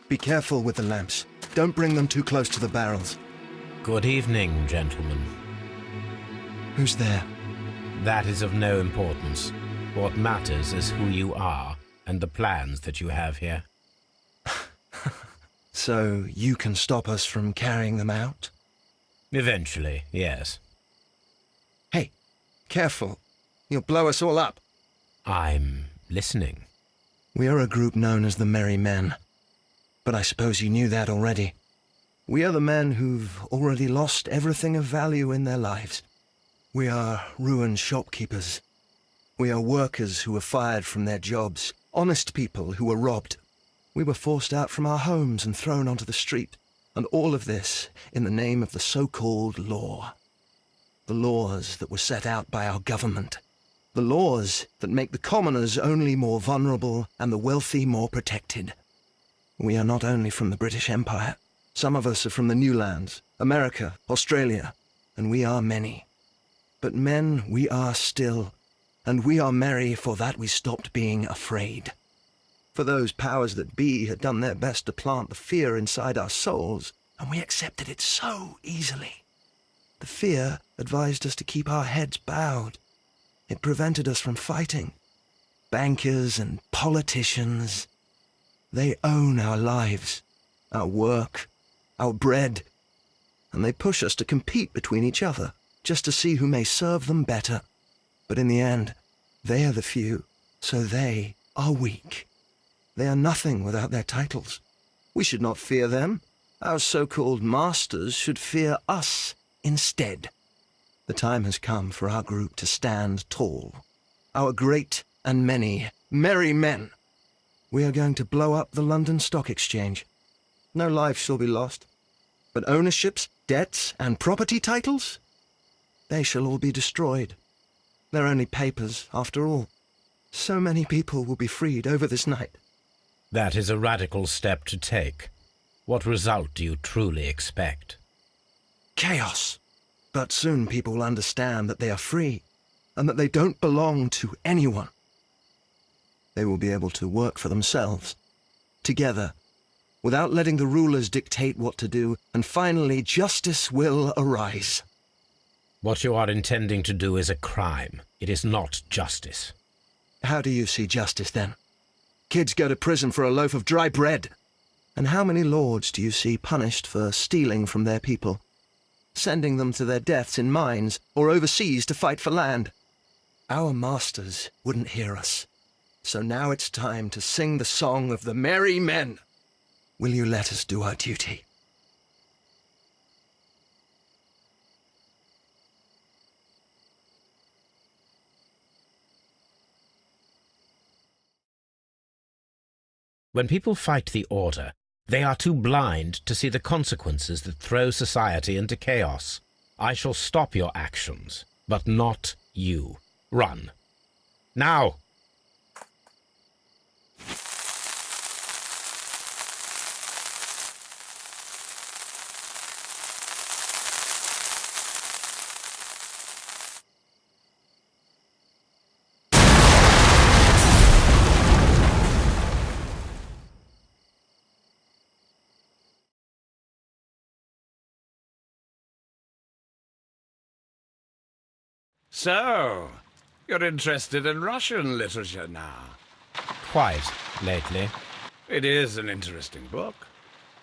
Be careful with the lamps. Don't bring them too close to the barrels. Good evening, gentlemen. Who's there? That is of no importance. What matters is who you are and the plans that you have here. So you can stop us from carrying them out? Eventually, yes. Hey, careful. You'll blow us all up. I'm listening. We are a group known as the Merry Men. But I suppose you knew that already. We are the men who've already lost everything of value in their lives. We are ruined shopkeepers. We are workers who were fired from their jobs, honest people who were robbed. We were forced out from our homes and thrown onto the street, and all of this in the name of the so-called law. The laws that were set out by our government. The laws that make the commoners only more vulnerable and the wealthy more protected. We are not only from the British Empire. Some of us are from the New Lands, America, Australia, and we are many. But men we are still, and we are merry for that we stopped being afraid. For those powers that be had done their best to plant the fear inside our souls, and we accepted it so easily. The fear advised us to keep our heads bowed. It prevented us from fighting. Bankers and politicians, they own our lives, our work, our bread, and they push us to compete between each other, just to see who may serve them better. But in the end, they are the few, so they are weak. They are nothing without their titles. We should not fear them. Our so-called masters should fear us instead. The time has come for our group to stand tall. Our great and many merry men. We are going to blow up the London Stock Exchange. No life shall be lost. But ownerships, debts, and property titles? They shall all be destroyed. They're only papers, after all. So many people will be freed over this night. That is a radical step to take. What result do you truly expect? Chaos. But soon people will understand that they are free, and that they don't belong to anyone. They will be able to work for themselves, together, without letting the rulers dictate what to do, and finally justice will arise. What you are intending to do is a crime. It is not justice. How do you see justice, then? Kids go to prison for a loaf of dry bread. And how many lords do you see punished for stealing from their people, sending them to their deaths in mines or overseas to fight for land? Our masters wouldn't hear us. So now it's time to sing the song of the merry men. Will you let us do our duty? When people fight the order, they are too blind to see the consequences that throw society into chaos. I shall stop your actions, but not you. Run. Now! So, you're interested in Russian literature now? Quite lately. It is an interesting book.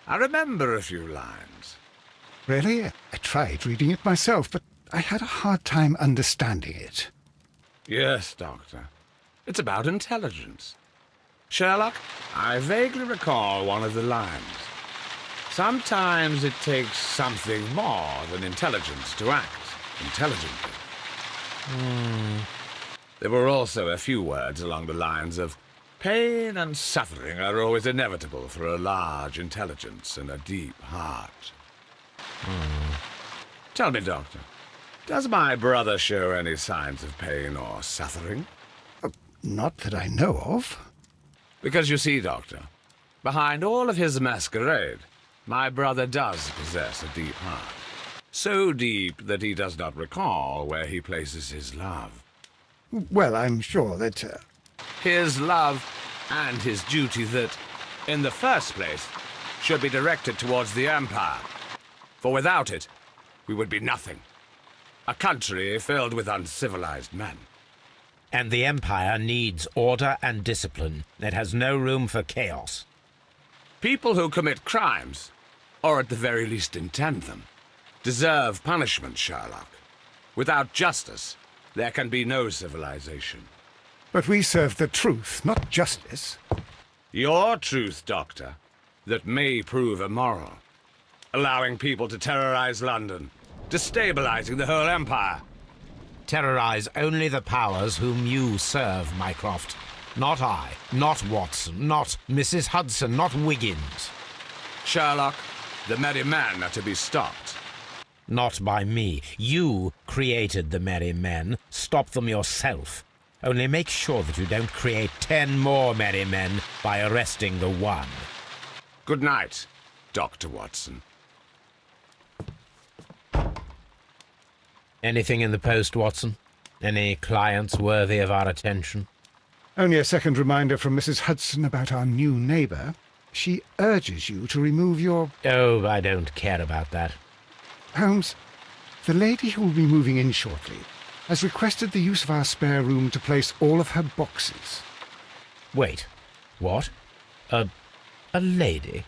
I remember a few lines. Really? I tried reading it myself, but I had a hard time understanding it. Yes, Doctor. It's about intelligence. Sherlock, I vaguely recall one of the lines. Sometimes it takes something more than intelligence to act intelligently. There were also a few words along the lines of, pain and suffering are always inevitable for a large intelligence and a deep heart. Tell me, Doctor, does my brother show any signs of pain or suffering? Not that I know of. Because you see, Doctor, behind all of his masquerade, my brother does possess a deep heart. So deep that he does not recall where he places his love. Well, I'm sure that... His love and his duty that, in the first place, should be directed towards the Empire. For without it, we would be nothing. A country filled with uncivilized men. And the Empire needs order and discipline. It has no room for chaos. People who commit crimes, or at the very least intend them, deserve punishment, Sherlock. Without justice, there can be no civilization. But we serve the truth, not justice. Your truth, Doctor, that may prove immoral. Allowing people to terrorize London, destabilizing the whole empire. Terrorize only the powers whom you serve, Mycroft. Not I, not Watson, not Mrs. Hudson, not Wiggins. Sherlock, the merry men are to be stopped. Not by me. You created the merry men. Stop them yourself. Only make sure that you don't create 10 more merry men by arresting the one. Good night, Dr. Watson. Anything in the post, Watson? Any clients worthy of our attention? Only a second reminder from Mrs. Hudson about our new neighbour. She urges you to remove your... Oh, I don't care about that. Holmes, the lady who will be moving in shortly has requested the use of our spare room to place all of her boxes. Wait. What? A lady?